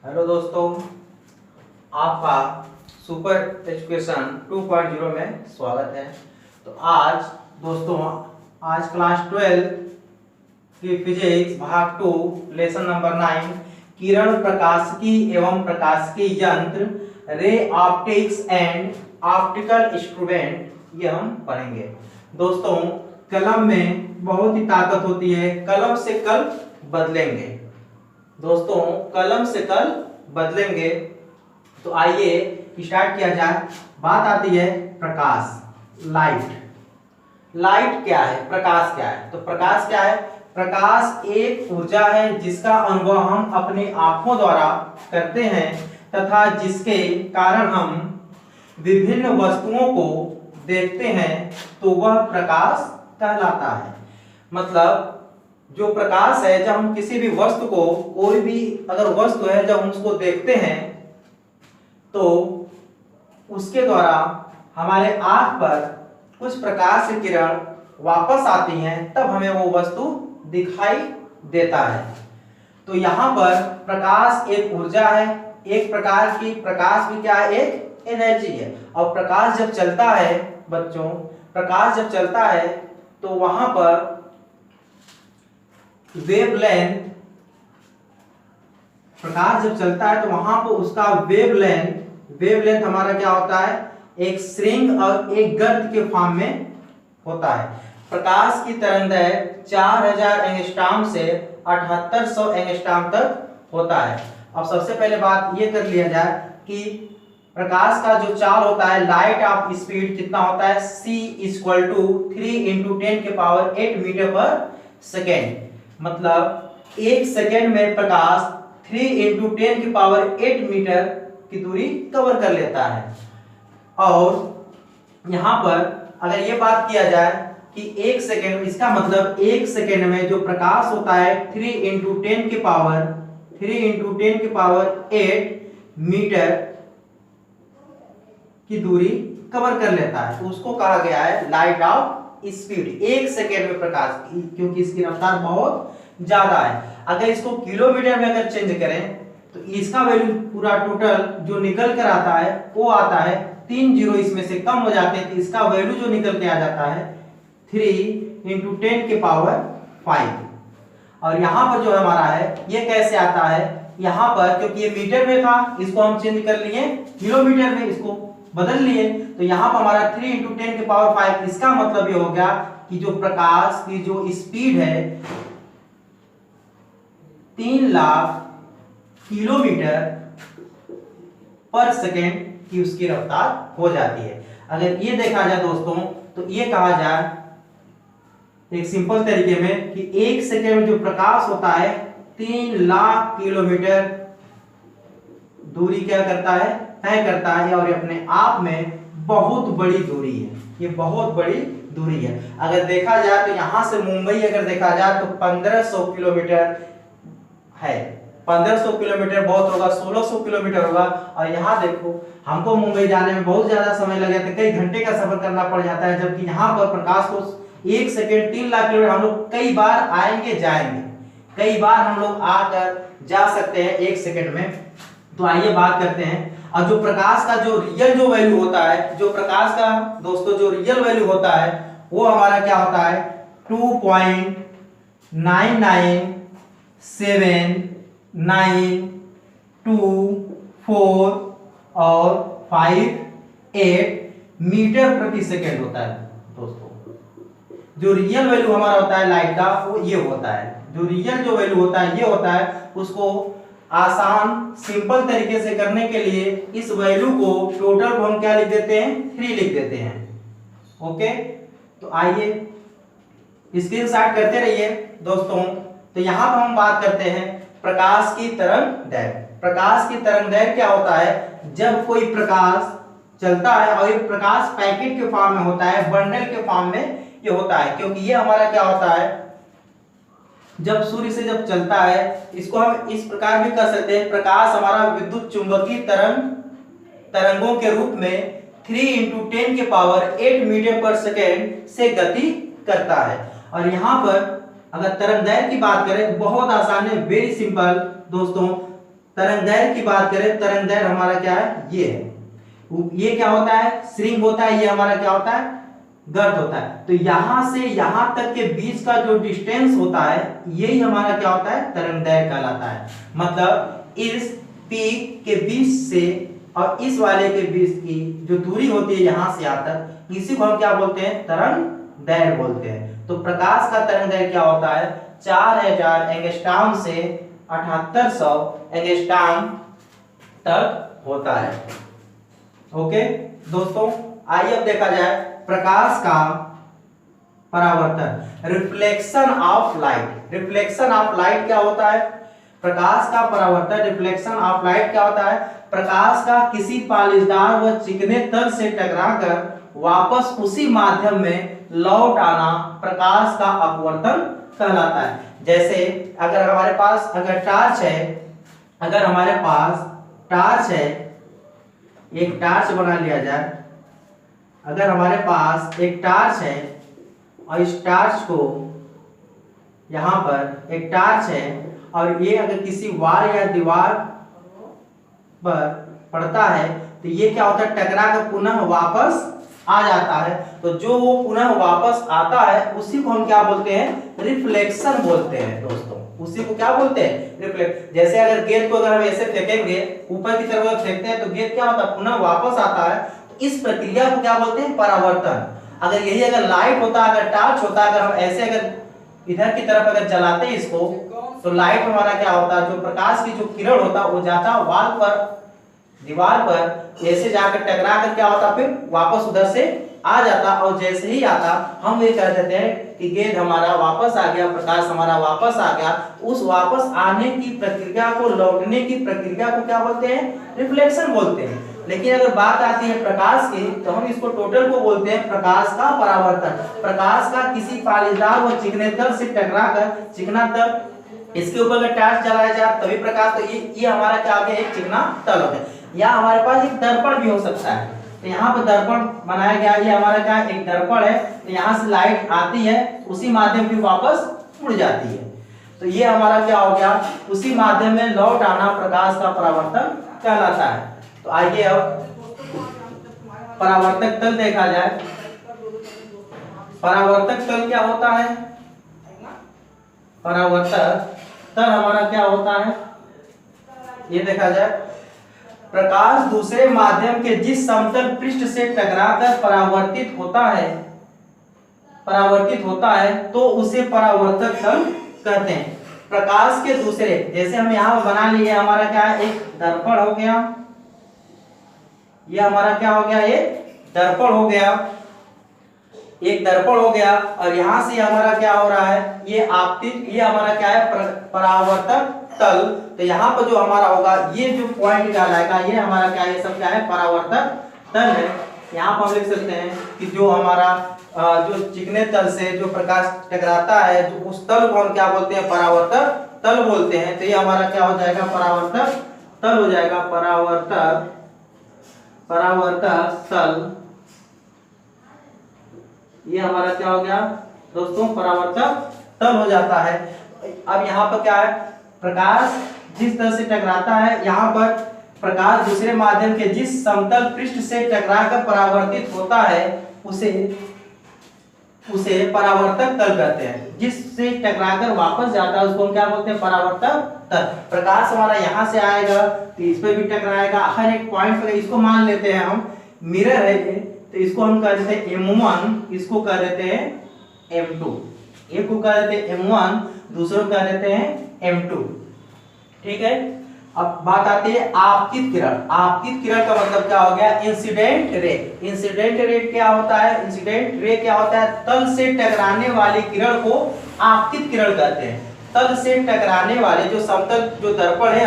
Hello दोस्तों, आपका super education 2.0 में स्वागत है। तो आज दोस्तों आज क्लास 12 की फिजिक्स भाग 2 लेसन नंबर 9 किरण प्रकाशिकी एवं प्रकाशिकी यंत्र ray optics and optical instrument ये हम पढ़ेंगे। दोस्तों कलम में बहुत ही ताकत होती है, कलम से कल बदलेंगे। दोस्तों कलम से कल बदलेंगे। तो आइए स्टार्ट किया जाए। बात आती है प्रकाश, लाइट क्या है, प्रकाश क्या है। तो प्रकाश क्या है? प्रकाश एक ऊर्जा है जिसका अनुभव हम अपनी आंखों द्वारा करते हैं तथा जिसके कारण हम विभिन्न वस्तुओं को देखते हैं, तो वह प्रकाश कहलाता है। मतलब जो प्रकाश है, जब हम किसी भी वस्तु को, कोई भी अगर वस्तु है, जब हम उसको देखते हैं तो उसके द्वारा हमारे आंख पर कुछ प्रकाश की किरण वापस आती हैं, तब हमें वो वस्तु दिखाई देता है। तो यहाँ पर प्रकाश एक ऊर्जा है, एक प्रकार की प्रकाश भी क्या है, एक एनर्जी है। और प्रकाश जब चलता है बच्चों, प्रकाश जब चलता है तो वहां पर वेवलेंथ, प्रकाश जब चलता है तो वहां पर उसका वेवलेंथ हमारा क्या होता है, एक श्रृंग और एक गर्त के फॉर्म में होता है। प्रकाश की तरंगदैर्घ्य 4000 एंगस्ट्रॉम से 7800 एंगस्ट्रॉम तक होता है। अब सबसे पहले बात ये कर लिया जाए कि प्रकाश का जो चाल होता है, लाइट ऑफ स्पीड कितना होता है, c = 3 × 10⁸ मीटर पर सेकेंड। मतलब एक सेकेंड में प्रकाश 3 × 10⁸ मीटर की दूरी कवर कर लेता है। और यहाँ पर अगर ये बात किया जाए कि एक सेकेंड, इसका मतलब एक सेकेंड में जो प्रकाश होता है 3 × 10⁸ मीटर की दूरी कवर कर लेता है, तो उसको कहा गया है लाइट ऑफ स्पीड। एक सेकेंड में प्रकाश, क्योंकि इसकी रफ्तार बहुत ज्यादा है। अगर इसको किलोमीटर में अगर चेंज करें तो इसका वैल्यू पूरा टोटल जो निकल कर आता है वो आता है 3 जीरो इसमें से कम हो जाते हैं, तो इसका वैल्यू जो निकल के आ जाता है 3 × 10⁵। और यहाँ पर जो हमारा है ये कैसे आता है, यहाँ पर क्योंकि ये मीटर में था, इसको हम चेंज कर लिए किलोमीटर में, इसको बदल लिए, तो यहाँ पर हमारा 3 × 10⁵। इसका मतलब ये हो गया कि जो प्रकाश की जो स्पीड है 3 लाख किलोमीटर पर सेकेंड की उसकी रफ्तार हो जाती है। अगर ये देखा जाए दोस्तों, तो ये कहा जाए एक सिंपल तरीके में कि एक सेकेंड में जो प्रकाश होता है 3 लाख किलोमीटर दूरी क्या करता है, तय करता है। और ये अपने आप में बहुत बड़ी दूरी है, ये बहुत बड़ी दूरी है। अगर देखा जाए तो यहाँ से मुंबई अगर देखा जाए तो 1500 किलोमीटर है। 1500 किलोमीटर बहुत होगा, 1600 किलोमीटर होगा। और यहाँ देखो, हमको मुंबई जाने में बहुत ज्यादा समय लग जाता है, कई घंटे का सफर करना पड़ जाता है, जबकि यहाँ पर प्रकाश को एक सेकेंड 3 लाख किलोमीटर हम लोग कई बार आएंगे जाएंगे, कई बार हम लोग आकर जा सकते हैं एक सेकेंड में। तो आइए बात करते हैं। और जो प्रकाश का जो रियल जो वैल्यू होता है, जो प्रकाश का दोस्तों जो रियल वैल्यू होता है वो हमारा क्या होता है 2.997924 और 58 मीटर प्रति सेकेंड होता है। दोस्तों जो रियल वैल्यू हमारा होता है लाइट का वो ये होता है, जो रियल जो वैल्यू होता है ये होता है। उसको आसान सिंपल तरीके से करने के लिए इस वैल्यू को टोटल को हम क्या लिख देते हैं, 3 लिख देते हैं। ओके, तो आइए स्क्रीनशॉट करते रहिए दोस्तों। तो यहाँ पर हम बात करते हैं प्रकाश की तरंगदैर्घ्य। प्रकाश की तरंगदैर्घ्य क्या होता है, जब कोई प्रकाश चलता है और ये प्रकाश पैकेट के फॉर्म में होता है, बंडल के फॉर्म में ये होता है, क्योंकि ये हमारा क्या होता है, जब सूर्य से जब चलता है, इसको हम इस प्रकार भी कर सकते हैं, प्रकाश हमारा विद्युत चुंबकीय तरंगों के रूप में 3 × 10⁸ मीटर पर सेकेंड से गति करता है। और यहाँ पर अगर तरंगदैर्घ्य की बात करें तो बहुत आसान है, वेरी सिंपल दोस्तों। तरंगदैर्घ्य की बात करें, तरंगदैर्घ्य हमारा क्या है, ये है। ये क्या होता है, श्रिंग होता है, ये हमारा क्या होता है, गर्त होता है। तो यहां से यहां तक के बीच का जो डिस्टेंस होता है यही हमारा क्या होता है, तरंगदैर्घ्य कहलाता है। मतलब इस पीक के बीच से और इस वाले के बीच की जो दूरी होती है यहां से यहां तक, इसी को हम क्या बोलते हैं, तरंगदैर्घ्य बोलते हैं। तो प्रकाश का तरंगदैर्घ्य क्या होता है, 4000 एंगस्ट्रॉम से 7800 एंगस्ट्रॉम तक होता है। ओके दोस्तों, आइए अब देखा जाए प्रकाश का परावर्तन, reflection of light. Reflection of light क्या होता है, प्रकाश का परावर्तन, रिफ्लेक्शन ऑफ लाइट क्या होता है, प्रकाश का किसी पालिशदार व चिकने तल से टकराकर वापस उसी माध्यम में लौट आना प्रकाश का अपवर्तन कहलाता है। जैसे अगर हमारे पास अगर टॉर्च है, अगर हमारे पास टॉर्च है, एक टॉर्च बना लिया जाए, अगर हमारे पास एक टॉर्च है और इस टॉर्च को यहाँ पर एक टॉर्च है और ये अगर किसी वाल या दीवार पर पड़ता है तो ये क्या होता है, टकरा कर पुनः वापस आ जाता है। तो जो वो पुनः वापस आता है उसी को हम क्या बोलते हैं, रिफ्लेक्शन बोलते हैं दोस्तों। उसी को क्या बोलते हैं, रिफ्लेक्ट। जैसे अगर गेंद को अगर हम ऐसे फेंकेंगे ऊपर की तरफ फेंकते हैं तो गेंद क्या होता है, पुनः वापस आता है। तो इस प्रक्रिया को क्या बोलते हैं, परावर्तन। अगर यही अगर लाइट होता, अगर टॉर्च होता, अगर हम ऐसे अगर इधर की तरफ अगर जलाते हैं इसको, तो लाइट हमारा क्या होता है, जो प्रकाश की जो किरण होता है वो जाता वाल पर, दीवार पर, ऐसे जाकर टकरा कर क्या होता, फिर वापस उधर से आ जाता। और जैसे ही आता हम ये कह देते हैं कि गेंद हमारा वापस आ गया, प्रकाश हमारा वापस आ गया। उस वापस आने की प्रक्रिया को, लौटने की प्रक्रिया को क्या बोलते हैं, रिफ्लेक्शन बोलते हैं। लेकिन अगर बात आती है प्रकाश की तो हम इसको टोटल को बोलते हैं प्रकाश का परावर्तन। प्रकाश का किसी पालिशदार व चिकने तल से टकराकर, चिकना तल, इसके ऊपर अगर टॉर्च जलाया जाए तभी प्रकाश, तो ये हमारा क्या हो गया, एक चिकना तल हो गया। या हमारे पास एक दर्पण भी हो सकता है, तो यहाँ पर दर्पण बनाया गया, ये हमारा क्या एक दर्पण है। तो यहाँ से लाइट आती है, उसी माध्यम भी वापस उड़ जाती है। तो ये हमारा क्या हो गया, उसी माध्यम में लौट आना प्रकाश का परावर्तन कहलाता है। तो आइए अब परावर्तक तल देखा जाए। परावर्तक तल क्या होता है, परावर्तक तल हमारा क्या होता है, ये देखा जाए। प्रकाश दूसरे माध्यम के जिस समतल पृष्ठ से टकराकर परावर्तित होता है तो उसे परावर्तक तल कहते हैं। प्रकाश के दूसरे, जैसे हम यहाँ बना लिए, हमारा क्या है, एक दर्पण हो गया, ये हमारा क्या हो गया, एक दर्पण हो गया, एक दर्पण हो गया। और यहां से हमारा क्या हो रहा है, ये आपतित, ये हमारा क्या है, परावर्तक तल। तो यहाँ पर जो हमारा होगा, ये जो पॉइंट कहलाएगा, ये हमारा क्या है, ये सब क्या है, परावर्तक तल है। यहाँ पर हम लिख सकते हैं कि जो हमारा जो चिकने तल से जो प्रकाश टकराता है, जो उस तल को हम क्या बोलते हैं, परावर्तक तल बोलते हैं। तो ये हमारा क्या हो जाएगा, परावर्तक तल हो जाएगा, परावर्तक तल। ये हमारा क्या हो गया दोस्तों, परावर्तक तल हो जाता है। अब यहाँ पर क्या है, प्रकाश जिस तरह से टकराता है, यहाँ पर प्रकाश दूसरे माध्यम के जिस समतल पृष्ठ से टकराकर परावर्तित होता है उसे परावर्तक तल कहते हैं। जिससे टकराकर वापस जाता है उसको हम क्या बोलते हैं, परावर्तक तल। प्रकाश हमारा यहाँ से आएगा तो इस पे भी टकराएगा, हर एक पॉइंट पर। इसको मान लेते हैं हम मिरर है ये, तो इसको हम कह देते हैं M1, इसको कह देते हैं M2, एक को कह देते हैं M1, दूसरे को कह देते हैं M2। ठीक है। अब बात आती है आपतित किरण। आपतित किरण का मतलब क्या हो गया, इंसिडेंट रे। इंसिडेंट रे क्या होता है, इंसिडेंट रे क्या होता है, तल से टकराने वाली किरण को आपतित किरण कहते हैं। तल से टकराने वाले जो समतल, जो दर्पण है,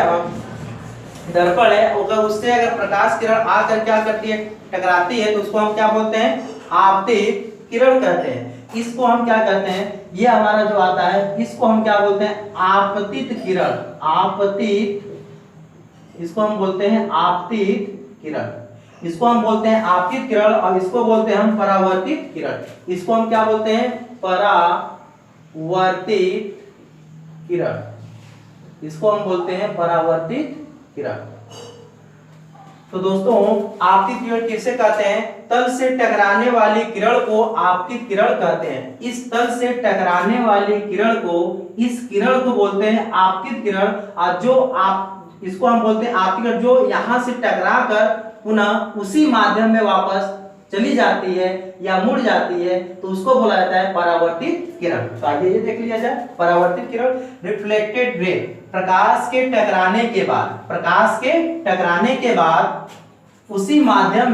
अगर उससे अगर प्रकाश किरण आकर क्या करती है, टकराती है, तो उसको हम क्या बोलते हैं, आपतित किरण कहते हैं। इसको हम क्या कहते हैं, ये हमारा जो आता है इसको हम क्या बोलते हैं, आपतित किरण। आपतित, इसको हम बोलते हैं आपतित किरण। इसको हम बोलते हैं आपतित किरण और इसको बोलते हैं हम परावर्तित किरण। इसको हम क्या बोलते हैं, परावर्तित किरण। इसको हम बोलते हैं परावर्तित किरण। तो दोस्तों आपतित किरण किसे कहते हैं? तल से टकराने वाली किरण को आपतित किरण कहते हैं। इस तल से टकराने वाली किरण को, इस किरण को बोलते हैं आपतित किरण। और जो आप इसको हम बोलते हैं आपतित किरण, जो यहां से टकरा कर पुनः उसी माध्यम में वापस चली जाती है या मुड़ जाती है, तो उसको बोला जाता है परावर्तित किरण। तो आगे ये देख लिया जाए, परावर्तित किरण रिफ्लेक्टेड रे, प्रकाश के टकराने के बाद, प्रकाश के टकराने के बाद उसी माध्यम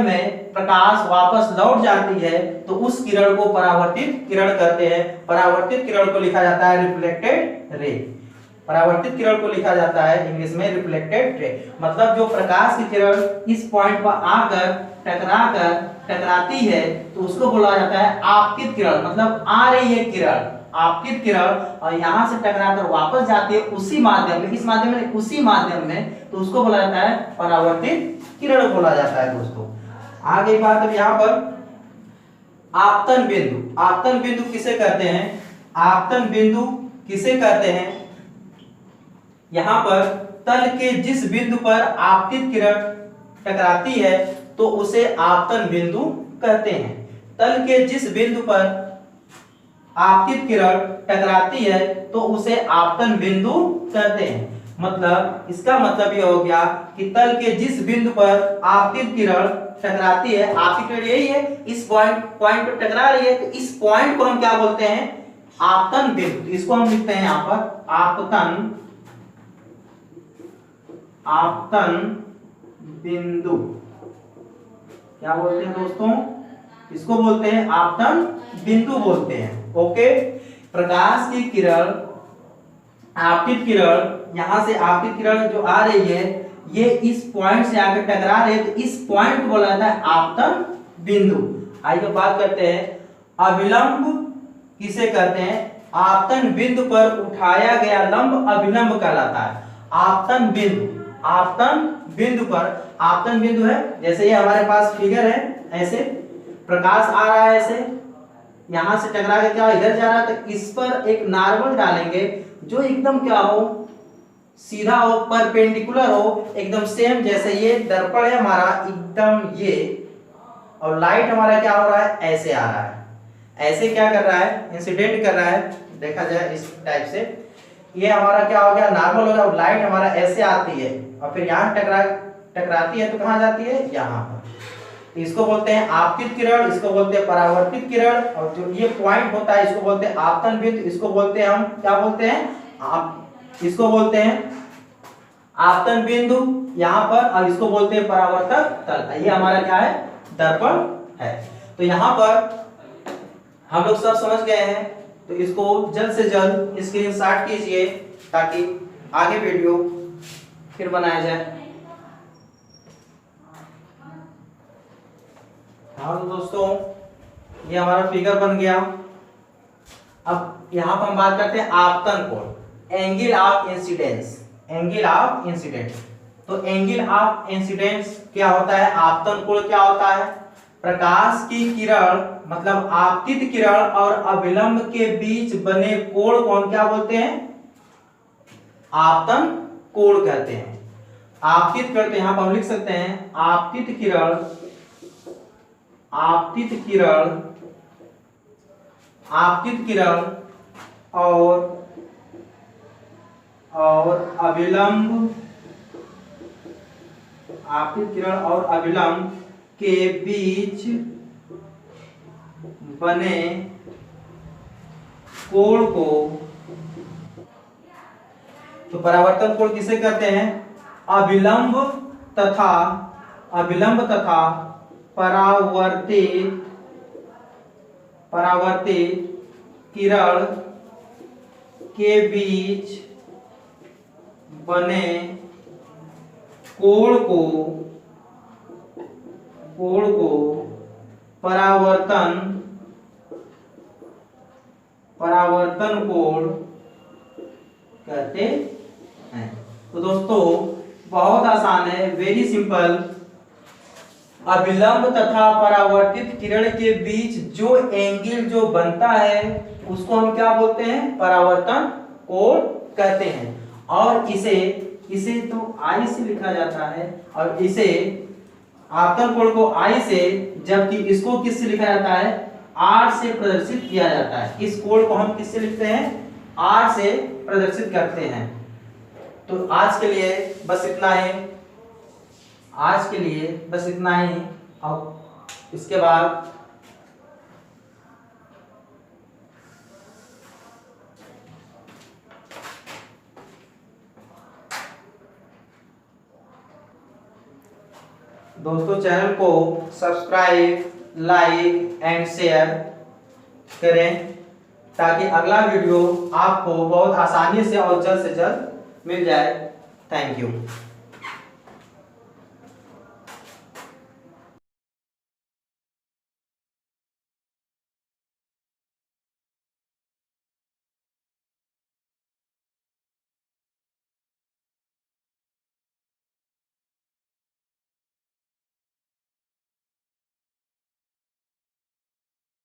में प्रकाश वापस लौट जाती है, तो उस किरण को परावर्तित किरण कहते हैं। परावर्तित किरण को लिखा जाता है रिफ्लेक्टेड रे। परावर्तित किरण को लिखा जाता है इंग्लिश में रिफ्लेक्टेड रे। मतलब जो प्रकाश की किरण इस पॉइंट पर आकर टकराती है, तो उसको बोला जाता है आपतित किरण। मतलब आ रही है किरण, आपतित किरण, और यहां से टकराकर वापस जाती है उसी माध्यम में, इस माध्यम में, उसी माध्यम में, तो उसको बोला जाता है परावर्तित किरण बोला जाता है। दोस्तों आगे बात, अब यहाँ पर आपतन बिंदु, आपतन बिंदु किसे कहते हैं? आपतन बिंदु किसे कहते हैं? यहाँ पर तल के जिस बिंदु पर आपतित किरण टकराती है, तो उसे आपतन बिंदु कहते हैं। तल के जिस बिंदु पर आपतित किरण टकराती है, तो उसे आपतन बिंदु कहते हैं। मतलब इसका मतलब ये हो गया कि तल के जिस बिंदु पर आपतित किरण टकराती है, आपतित किरण यही है, इस पॉइंट पर टकरा रही है, तो इस पॉइंट को हम क्या बोलते हैं? आपतन बिंदु। इसको हम लिखते हैं यहाँ पर आपतन बिंदु। क्या बोलते हैं दोस्तों? इसको बोलते हैं आपतन बिंदु बोलते हैं। ओके, प्रकाश की किरण, आपतित किरण, यहां से आपतित किरण जो आ रही है, ये इस पॉइंट से आकर टकरा रही है, तो इस पॉइंट को बोला जाता है आपतन बिंदु। आइए बात करते हैं अभिलंब किसे कहते हैं? आपतन बिंदु पर उठाया गया लंब अभिलंब कहलाता है। आपतन बिंदु, आपतन बिंदु पर, आपतन बिंदु है जैसे ये हमारे पास फिगर है, ऐसे प्रकाश आ रहा है, ऐसे यहां से टकरा के क्या इधर जा रहा है, तो इस पर एक नॉर्मल डालेंगे जो एकदम क्या हो, सीधा हो, परपेंडिकुलर हो, एकदम सेम। जैसे ये दर्पण है हमारा एकदम ये, और लाइट हमारा क्या हो रहा है, ऐसे आ रहा है, ऐसे क्या कर रहा है, इंसिडेंट कर रहा है। देखा जाए इस टाइप से, ये हमारा क्या हो गया, नॉर्मल हो गया, और लाइट हमारा ऐसे आती है और फिर यहाँ टकराती है, तो कहाँ जाती है, यहाँ पर। तो इसको बोलते हैं आपतित किरण, इसको बोलते हैं परावर्तित किरण, और जो ये पॉइंट होता है इसको बोलते हैं आपतन बिंदु। इसको बोलते हैं हम क्या बोलते हैं, इसको बोलते हैं आपतन बिंदु यहाँ पर, और इसको बोलते हैं परावर्तक तल। ये हमारा क्या है, दर्पण है। तो यहाँ पर हम लोग सब समझ गए हैं, तो इसको जल्द से जल्द स्क्रीनशॉट कीजिए ताकि आगे वीडियो फिर बनाया जाए। हाँ तो दोस्तों ये हमारा फिगर बन गया। अब यहाँ पर हम बात करते हैं आपतन कोण, angle of incidence, angle of incidence. तो एंगल ऑफ इंसिडेंस क्या होता है, आपतन कोण क्या होता है? प्रकाश की किरण, मतलब आपतित किरण और अभिलंब के बीच बने कोण को हम क्या बोलते हैं, आपतन कोण कहते हैं। आपतित किरण, तो यहां पर हम लिख सकते हैं आपतित किरण, आपतित किरण, आपतित किरण और अभिलंब, आपतित किरण और अभिलंब के बीच बने कोण को, तो परावर्तन कोण किसे कहते हैं? अभिलंब तथा परावर्तित किरण के बीच बने कोण को परावर्तन कोण कहते हैं। तो दोस्तों बहुत आसान है, वेरी सिंपल। अभिलंब तथा परावर्तित किरण के बीच जो एंगल जो बनता है उसको हम क्या बोलते हैं, परावर्तन कोण कहते हैं। और इसे तो आई से लिखा जाता है, और इसे आपतन कोण को आई से, जबकि इसको किससे लिखा जाता है, आर से प्रदर्शित किया जाता है। इस कोण को हम किससे लिखते हैं, आर से प्रदर्शित करते हैं। तो आज के लिए बस इतना ही, आज के लिए बस इतना ही। अब इसके बाद दोस्तों चैनल को सब्सक्राइब, लाइक एंड शेयर करें, ताकि अगला वीडियो आपको बहुत आसानी से और जल्द से जल्द मिल जाए। Thank you.